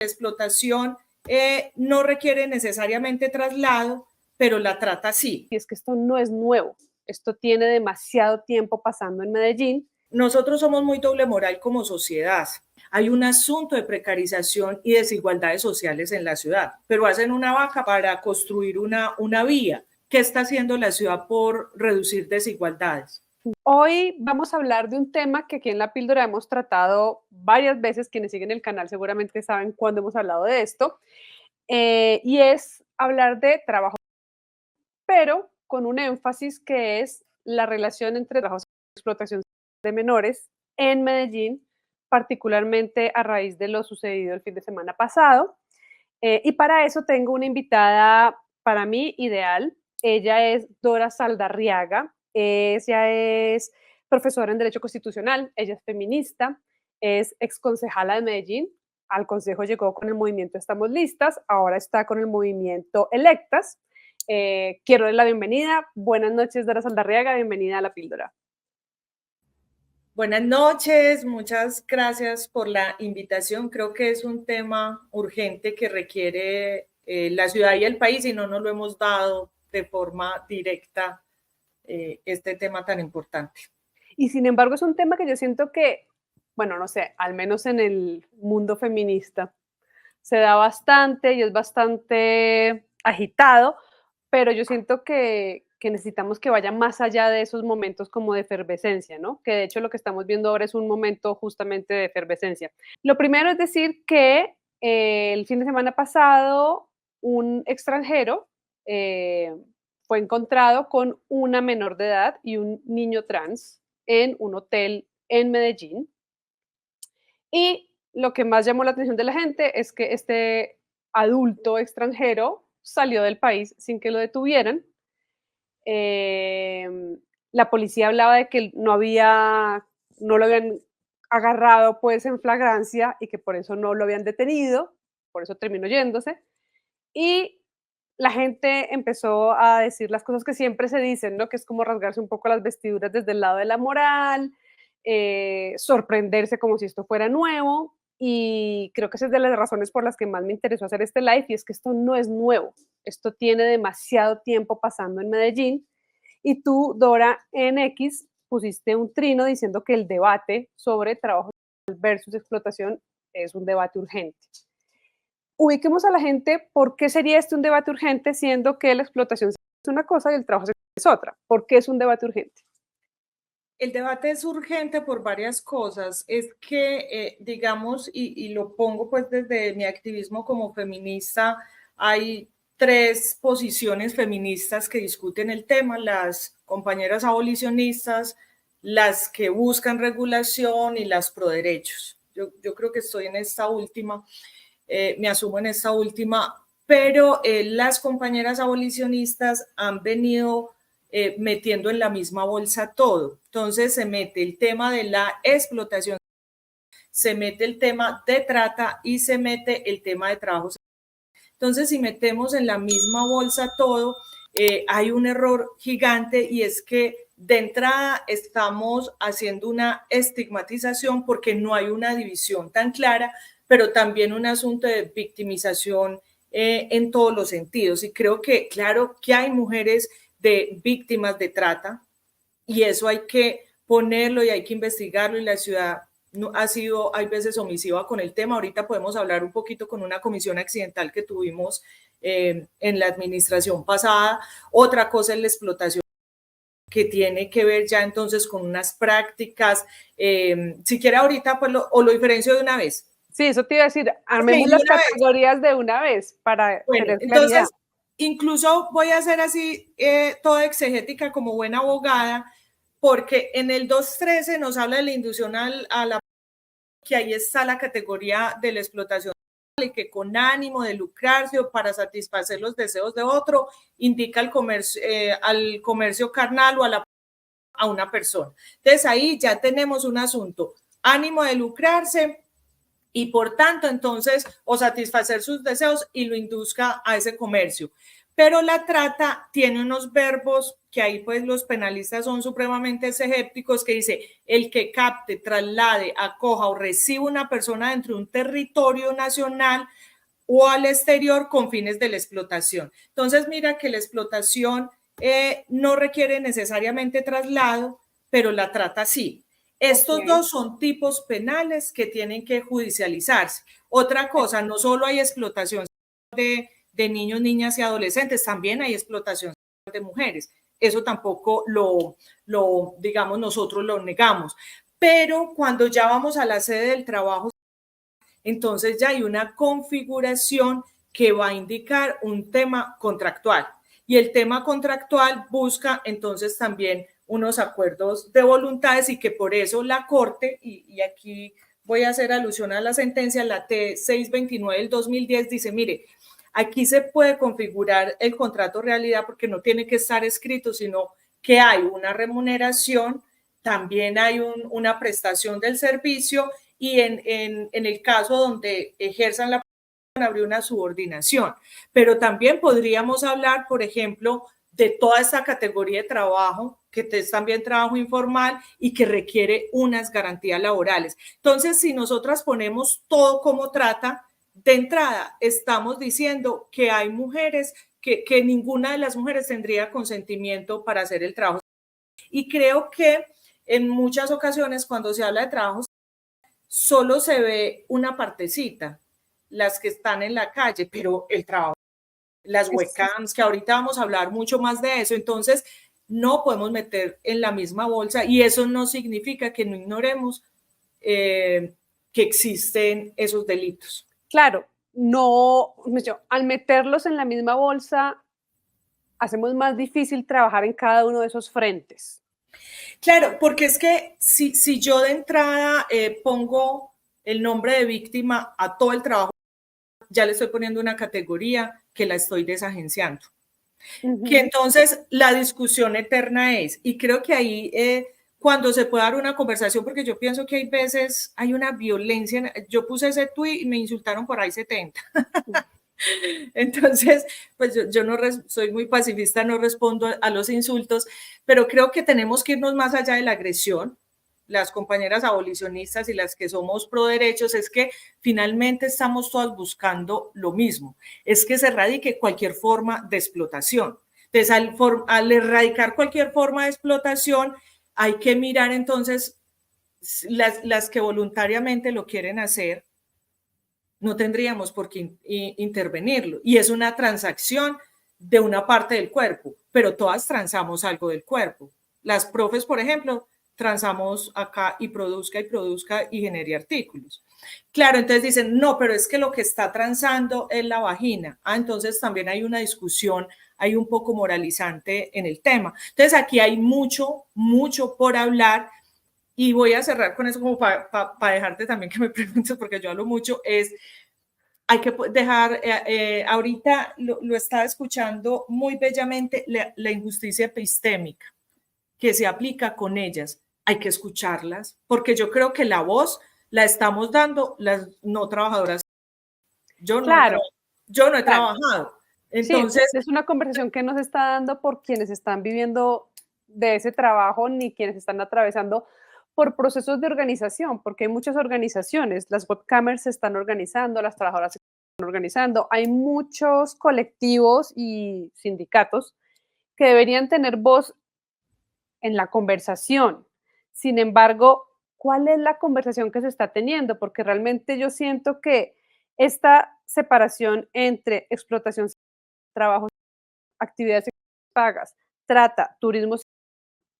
explotación no requiere necesariamente traslado, pero la trata sí. Y es que esto no es nuevo, esto tiene demasiado tiempo pasando en Medellín. Nosotros somos muy doble moral como sociedad. Hay un asunto de precarización y desigualdades sociales en la ciudad, pero hacen una vaca para construir una vía. ¿Qué está haciendo la ciudad por reducir desigualdades? Hoy vamos a hablar de un tema que aquí en La Píldora hemos tratado varias veces. Quienes siguen el canal seguramente saben cuándo hemos hablado de esto, y es hablar de trabajo, pero con un énfasis que es la relación entre trabajo y explotación de menores en Medellín, particularmente a raíz de lo sucedido el fin de semana pasado. Y para eso tengo una invitada para mí ideal. Ella es Dora Saldarriaga. Ella es profesora en Derecho Constitucional, ella es feminista, es exconcejala de Medellín. Al consejo llegó con el movimiento Estamos Listas, ahora está con el movimiento Electas. Quiero darle la bienvenida. Buenas noches, Dora Saldarriaga, bienvenida a La Píldora. Buenas noches, muchas gracias por la invitación. Creo que es un tema urgente que requiere la ciudad y el país y no nos lo hemos dado de forma directa este tema tan importante. Y sin embargo es un tema que yo siento que, bueno, no sé, al menos en el mundo feminista se da bastante y es bastante agitado, pero yo siento que necesitamos que vaya más allá de esos momentos como de efervescencia, ¿no? Que de hecho lo que estamos viendo ahora es un momento justamente de efervescencia. Lo primero es decir que el fin de semana pasado un extranjero fue encontrado con una menor de edad y un niño trans en un hotel en Medellín. Y lo que más llamó la atención de la gente es que este adulto extranjero salió del país sin que lo detuvieran. La policía hablaba de que no lo habían agarrado pues en flagrancia y que por eso no lo habían detenido, por eso terminó yéndose. Y la gente empezó a decir las cosas que siempre se dicen, ¿no? Que es como rasgarse un poco las vestiduras desde el lado de la moral, sorprenderse como si esto fuera nuevo. Y creo que esa es de las razones por las que más me interesó hacer este live, y es que esto no es nuevo, esto tiene demasiado tiempo pasando en Medellín. Y tú, Dora, en X, pusiste un trino diciendo que el debate sobre trabajo versus explotación es un debate urgente. Ubiquemos a la gente, ¿por qué sería este un debate urgente siendo que la explotación es una cosa y el trabajo es otra? ¿Por qué es un debate urgente? El debate es urgente por varias cosas. Es que, digamos, y lo pongo pues desde mi activismo como feminista, hay tres posiciones feministas que discuten el tema: las compañeras abolicionistas, las que buscan regulación y las proderechos. Yo creo que estoy en esta última, me asumo en esta última, pero las compañeras abolicionistas han venido metiendo en la misma bolsa todo. Entonces se mete el tema de la explotación, se mete el tema de trata y se mete el tema de trabajo. Entonces, si metemos en la misma bolsa todo, hay un error gigante, y es que de entrada estamos haciendo una estigmatización porque no hay una división tan clara, pero también un asunto de victimización en todos los sentidos. Y creo que, claro, que hay mujeres de víctimas de trata, y eso hay que ponerlo y hay que investigarlo, y la ciudad no, ha sido, hay veces, omisiva con el tema. Ahorita podemos hablar un poquito con una comisión accidental que tuvimos en la administración pasada. Otra cosa es la explotación, que tiene que ver ya entonces con unas prácticas. Si quiere ahorita, pues lo diferencio de una vez. Sí, eso te iba a decir, armemos las categorías de una vez para tener claridad. Entonces, incluso voy a hacer así toda exegética como buena abogada, porque en el 213 nos habla de la inducción a la, que ahí está la categoría de la explotación, y que con ánimo de lucrarse o para satisfacer los deseos de otro indica al comercio carnal o a una persona. Entonces ahí ya tenemos un asunto: ánimo de lucrarse, y por tanto entonces o satisfacer sus deseos y lo induzca a ese comercio. pero la trata tiene unos verbos que ahí pues los penalistas son supremamente escépticos, que dice el que capte, traslade, acoja o reciba una persona dentro de un territorio nacional o al exterior con fines de la explotación. Entonces mira que la explotación no requiere necesariamente traslado, pero la trata sí. Estos dos son tipos penales que tienen que judicializarse. Otra cosa, no solo hay explotación de niños, niñas y adolescentes, también hay explotación de mujeres. Eso tampoco digamos, nosotros lo negamos. Pero cuando ya vamos a la sede del trabajo, entonces ya hay una configuración que va a indicar un tema contractual. Y el tema contractual busca entonces también unos acuerdos de voluntades y que por eso la Corte, y aquí voy a hacer alusión a la sentencia, la T629 del 2010 dice, mire, aquí se puede configurar el contrato realidad porque no tiene que estar escrito, sino que hay una remuneración, también hay una prestación del servicio y en el caso donde ejerzan la habría una subordinación, pero también podríamos hablar, por ejemplo, de toda esta categoría de trabajo, que es también trabajo informal y que requiere unas garantías laborales. Entonces, si nosotras ponemos todo como trata, de entrada estamos diciendo que hay mujeres, que ninguna de las mujeres tendría consentimiento para hacer el trabajo. Y creo que en muchas ocasiones cuando se habla de trabajo, solo se ve una partecita, las que están en la calle, pero el trabajo, las webcams, que ahorita vamos a hablar mucho más de eso, entonces no podemos meter en la misma bolsa y eso no significa que no ignoremos que existen esos delitos. Claro, no, al meterlos en la misma bolsa, hacemos más difícil trabajar en cada uno de esos frentes. Claro, porque es que si yo de entrada pongo el nombre de víctima a todo el trabajo, ya le estoy poniendo una categoría que la estoy desagenciando. Que entonces la discusión eterna es, y creo que ahí cuando se puede dar una conversación, porque yo pienso que hay veces hay una violencia, yo puse ese tuit y me insultaron por ahí 70. Entonces, pues yo no soy muy pacifista, no respondo a los insultos, pero creo que tenemos que irnos más allá de la agresión. Las compañeras abolicionistas y las que somos pro derechos, es que finalmente estamos todas buscando lo mismo, es que se erradique cualquier forma de explotación. Entonces, al erradicar cualquier forma de explotación, hay que mirar entonces las que voluntariamente lo quieren hacer, no tendríamos por qué intervenirlo. Y es una transacción de una parte del cuerpo, pero todas transamos algo del cuerpo. Las profes, por ejemplo, transamos acá y produzca y genere artículos. Claro, entonces dicen, no, pero es que lo que está transando es la vagina. Entonces también hay una discusión, hay un poco moralizante en el tema. Entonces aquí hay mucho, mucho por hablar y voy a cerrar con eso como para dejarte también que me preguntes, porque yo hablo mucho, es hay que dejar, ahorita lo estaba escuchando muy bellamente, la injusticia epistémica que se aplica con ellas. Hay que escucharlas, porque yo creo que la voz la estamos dando las no trabajadoras. Yo no he trabajado. Entonces, sí, es una conversación que no se está dando por quienes están viviendo de ese trabajo ni quienes están atravesando por procesos de organización, porque hay muchas organizaciones, las webcamers se están organizando, las trabajadoras se están organizando, hay muchos colectivos y sindicatos que deberían tener voz en la conversación. Sin embargo, ¿cuál es la conversación que se está teniendo? Porque realmente yo siento que esta separación entre explotación, trabajo, actividades pagas, trata, turismo,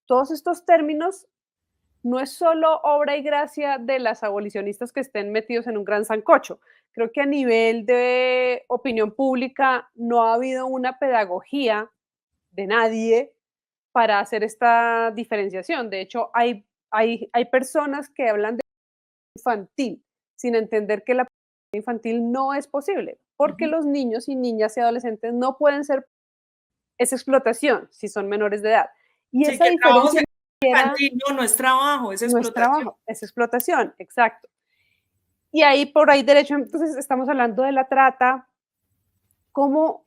todos estos términos no es solo obra y gracia de las abolicionistas que estén metidos en un gran sancocho. Creo que a nivel de opinión pública no ha habido una pedagogía de nadie para hacer esta diferenciación. De hecho, hay personas que hablan de infantil sin entender que la infantil no es posible, porque los niños y niñas y adolescentes no pueden ser esa explotación si son menores de edad. Y sí, esa que trabajo diferencia infantil no es trabajo, es no es explotación. trabajo, es explotación, exacto. Y ahí por ahí derecho, entonces estamos hablando de la trata, cómo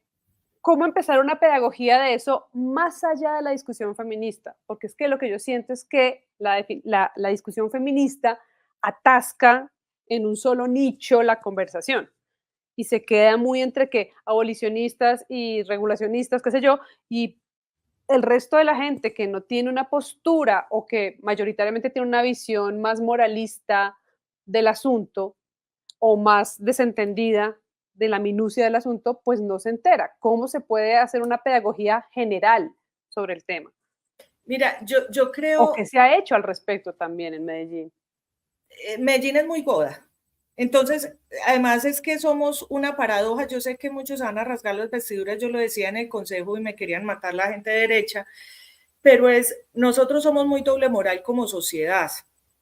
cómo empezar una pedagogía de eso más allá de la discusión feminista, porque es que lo que yo siento es que la discusión feminista atasca en un solo nicho la conversación y se queda muy entre que abolicionistas y regulacionistas, qué sé yo, y el resto de la gente que no tiene una postura o que mayoritariamente tiene una visión más moralista del asunto o más desentendida de la minucia del asunto, pues no se entera. ¿Cómo se puede hacer una pedagogía general sobre el tema? Mira, yo ¿O qué creo, se ha hecho al respecto también en Medellín? Medellín es muy goda. Entonces, además es que somos una paradoja. Yo sé que muchos van a rasgar las vestiduras, yo lo decía en el consejo y me querían matar la gente de derecha, pero nosotros somos muy doble moral como sociedad.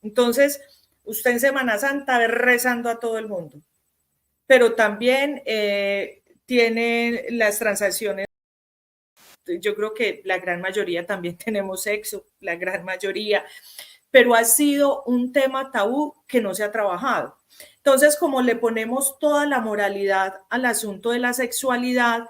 Entonces, usted en Semana Santa ve rezando a todo el mundo, pero también tiene las transacciones. Yo creo que la gran mayoría también tenemos sexo, la gran mayoría, pero ha sido un tema tabú que no se ha trabajado. Entonces, como le ponemos toda la moralidad al asunto de la sexualidad,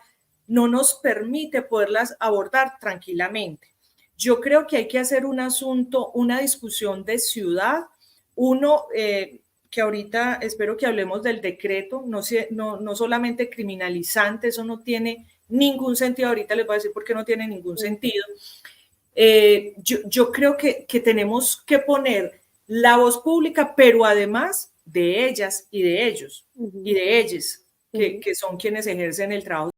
no nos permite poderlas abordar tranquilamente. Yo creo que hay que hacer un asunto, una discusión de ciudad. Uno, que ahorita espero que hablemos del decreto, no solamente criminalizante, eso no tiene ningún sentido. Ahorita les voy a decir por qué no tiene ningún sentido. Yo creo que tenemos que poner la voz pública, pero además de ellas y de ellos y de ellas, que son quienes ejercen el trabajo.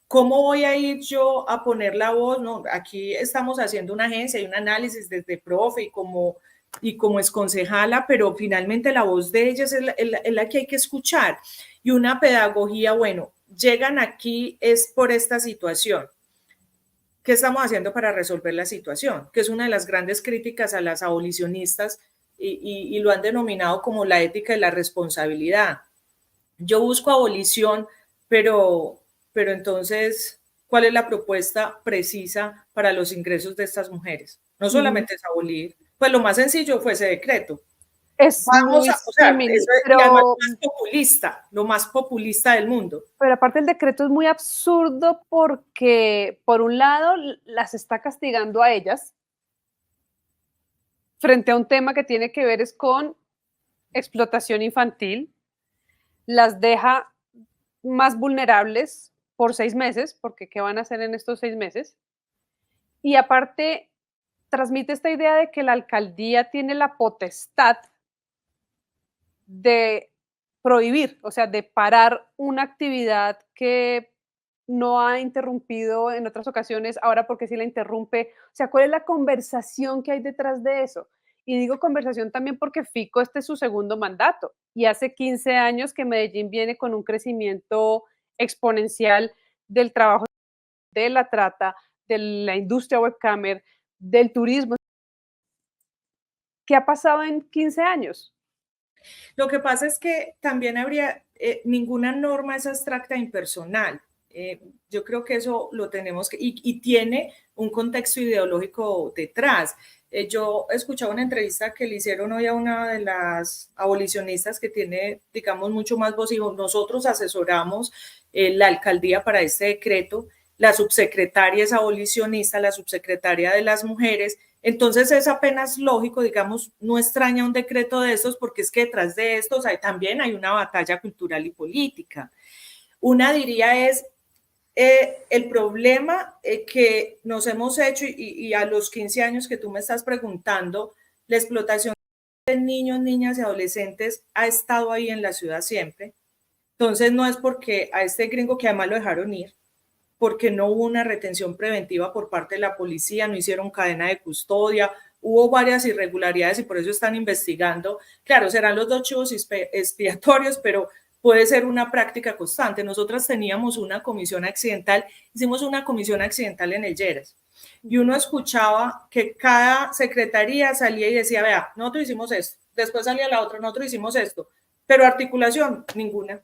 ¿Cómo voy a ir yo a poner la voz? No, aquí estamos haciendo una agencia y un análisis desde profe y como es concejala, pero finalmente la voz de ellas es la que hay que escuchar. Y una pedagogía, bueno, llegan aquí es por esta situación. ¿Qué estamos haciendo para resolver la situación? Que es una de las grandes críticas a las abolicionistas y lo han denominado como la ética de la responsabilidad. Yo busco abolición, pero, pero entonces, ¿cuál es la propuesta precisa para los ingresos de estas mujeres? No solamente es abolir, pues lo más sencillo fue ese decreto. Es Vamos muy a, o sea, símil, y además más populista, lo más populista del mundo. pero aparte el decreto es muy absurdo porque, por un lado, las está castigando a ellas frente a un tema que tiene que ver es con explotación infantil, las deja más vulnerables por 6 meses, porque ¿qué van a hacer en estos 6 meses? Y aparte, transmite esta idea de que la alcaldía tiene la potestad de prohibir, o sea, de parar una actividad que no ha interrumpido en otras ocasiones, ahora porque sí la interrumpe. O sea, ¿cuál es la conversación que hay detrás de eso? Y digo conversación también porque Fico este es su segundo mandato y hace 15 años que Medellín viene con un crecimiento exponencial del trabajo, de la trata, de la industria webcamer, del turismo. ¿Qué ha pasado en 15 años? Lo que pasa es que también habría, ninguna norma es abstracta e impersonal. Yo creo que eso lo tenemos que, y tiene un contexto ideológico detrás. Yo escuchaba una entrevista que le hicieron hoy a una de las abolicionistas que tiene, digamos, mucho más voz y nosotros asesoramos la alcaldía para este decreto, la subsecretaria es abolicionista, la subsecretaria de las mujeres, entonces es apenas lógico, digamos, no extraña un decreto de estos porque es que detrás de estos también hay una batalla cultural y política. Una diría es el problema que nos hemos hecho y a los 15 años que tú me estás preguntando, la explotación de niños, niñas y adolescentes ha estado ahí en la ciudad siempre. Entonces no es porque a este gringo que además lo dejaron ir, porque no hubo una retención preventiva por parte de la policía, no hicieron cadena de custodia, hubo varias irregularidades y por eso están investigando. Claro, serán los 2 chivos expiatorios, pero puede ser una práctica constante. Nosotras teníamos una comisión accidental, hicimos una comisión accidental en el Lleras y uno escuchaba que cada secretaría salía y decía, vea, nosotros hicimos esto, después salía la otra, nosotros hicimos esto, pero articulación, ninguna.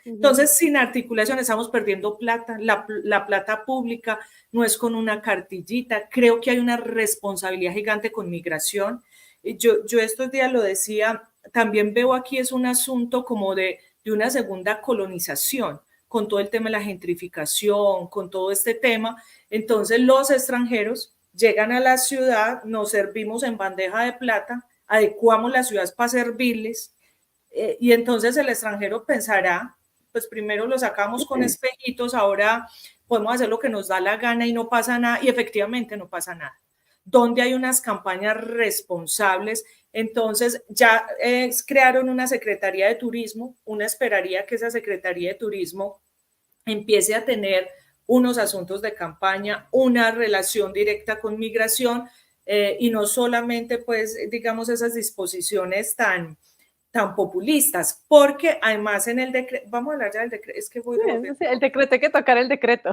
Entonces, sin articulación estamos perdiendo plata, la plata pública no es con una cartillita, creo que hay una responsabilidad gigante con migración. Yo estos días lo decía, también veo aquí es un asunto como de una segunda colonización, con todo el tema de la gentrificación, con todo este tema. Entonces los extranjeros llegan a la ciudad, nos servimos en bandeja de plata, adecuamos las ciudades para servirles, y entonces el extranjero pensará, pues primero lo sacamos con espejitos, ahora podemos hacer lo que nos da la gana y no pasa nada, y efectivamente no pasa nada. Donde hay unas campañas responsables, entonces ya crearon una Secretaría de Turismo, uno esperaría que esa Secretaría de Turismo empiece a tener unos asuntos de campaña, una relación directa con migración, y no solamente, pues, digamos, esas disposiciones tan populistas, porque además en el decreto, vamos a hablar ya del decreto, es que voy sí, sí, el decreto, hay que tocar el decreto.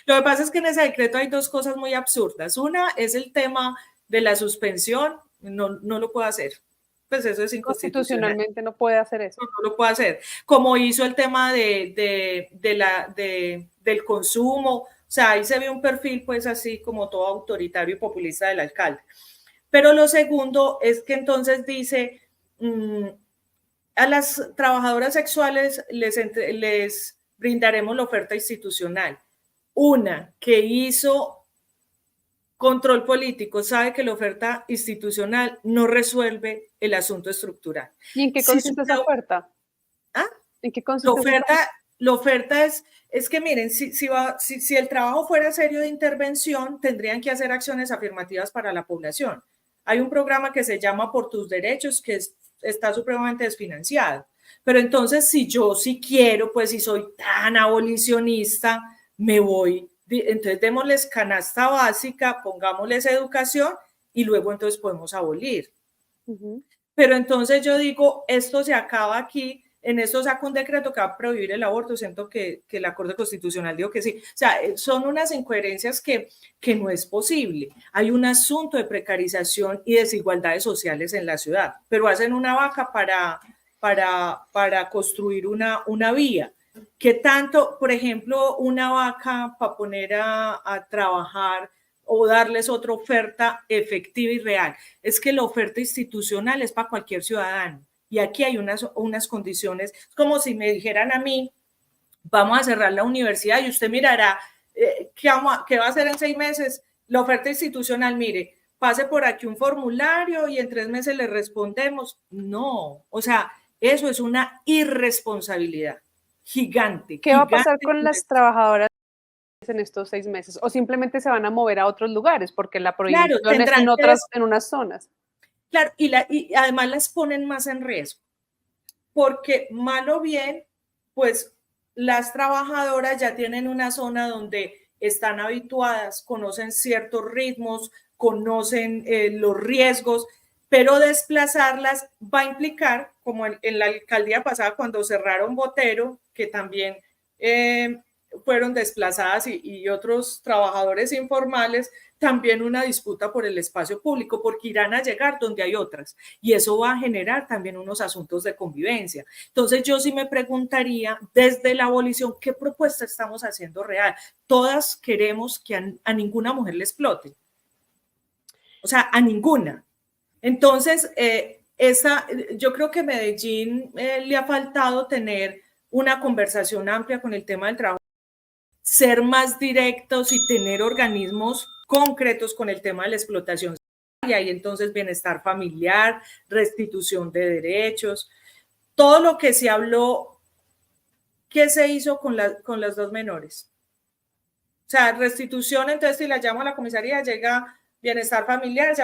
Lo que pasa es que en ese decreto hay dos cosas muy absurdas. Una es el tema de la suspensión, no lo puedo hacer, pues eso es inconstitucional. Constitucionalmente no puede hacer eso. No lo puede hacer, como hizo el tema del consumo, o sea, ahí se ve un perfil pues así como todo autoritario y populista del alcalde. Pero lo segundo es que entonces dice, a las trabajadoras sexuales les brindaremos la oferta institucional. Una que hizo control político sabe que la oferta institucional no resuelve el asunto estructural. ¿Y en qué consiste esa oferta? ¿Ah? ¿En qué consiste la oferta es que miren, si el trabajo fuera serio de intervención, tendrían que hacer acciones afirmativas para la población. Hay un programa que se llama Por tus Derechos, que está supremamente desfinanciado. Pero entonces, si yo sí quiero, pues si soy tan abolicionista, me voy. Entonces, démosles canasta básica, pongámosles educación y luego entonces podemos abolir. Pero entonces yo digo, esto se acaba aquí, en esto saca un decreto que va a prohibir el aborto, siento que la Corte Constitucional dijo que sí. O sea, son unas incoherencias que no es posible. Hay un asunto de precarización y desigualdades sociales en la ciudad, pero hacen una vaca para construir una vía. ¿Qué tanto, por ejemplo, una vaca para poner a trabajar o darles otra oferta efectiva y real? Es que la oferta institucional es para cualquier ciudadano. Y aquí hay unas condiciones, como si me dijeran a mí, vamos a cerrar la universidad y usted mirará qué va a hacer en 6 meses. La oferta institucional, mire, pase por aquí un formulario y en 3 meses le respondemos. No, o sea, eso es una irresponsabilidad gigante. ¿Qué va a pasar con las trabajadoras en estos 6 meses? ¿O simplemente se van a mover a otros lugares? Porque la prohibición es en unas zonas. Claro, y además las ponen más en riesgo, porque mal o bien, pues las trabajadoras ya tienen una zona donde están habituadas, conocen ciertos ritmos, conocen los riesgos, pero desplazarlas va a implicar, como en la alcaldía pasada cuando cerraron Botero, que también fueron desplazadas y otros trabajadores informales, también una disputa por el espacio público, porque irán a llegar donde hay otras, y eso va a generar también unos asuntos de convivencia. Entonces yo sí me preguntaría, desde la abolición, ¿qué propuesta estamos haciendo real? Todas queremos que a ninguna mujer le explote, o sea, a ninguna. Entonces, yo creo que Medellín le ha faltado tener una conversación amplia con el tema del trabajo, ser más directos y tener organismos concretos con el tema de la explotación. Y ahí entonces bienestar familiar, restitución de derechos, todo lo que se habló, ¿qué se hizo con las dos menores? O sea, restitución, entonces si la llamo a la comisaría, llega bienestar familiar,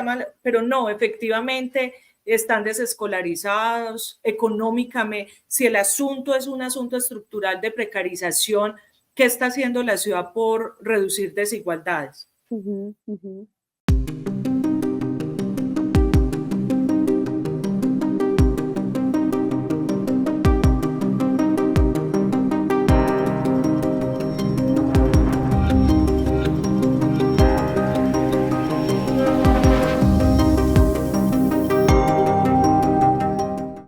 pero no, efectivamente están desescolarizados económicamente. Si el asunto es un asunto estructural de precarización, ¿qué está haciendo la ciudad por reducir desigualdades?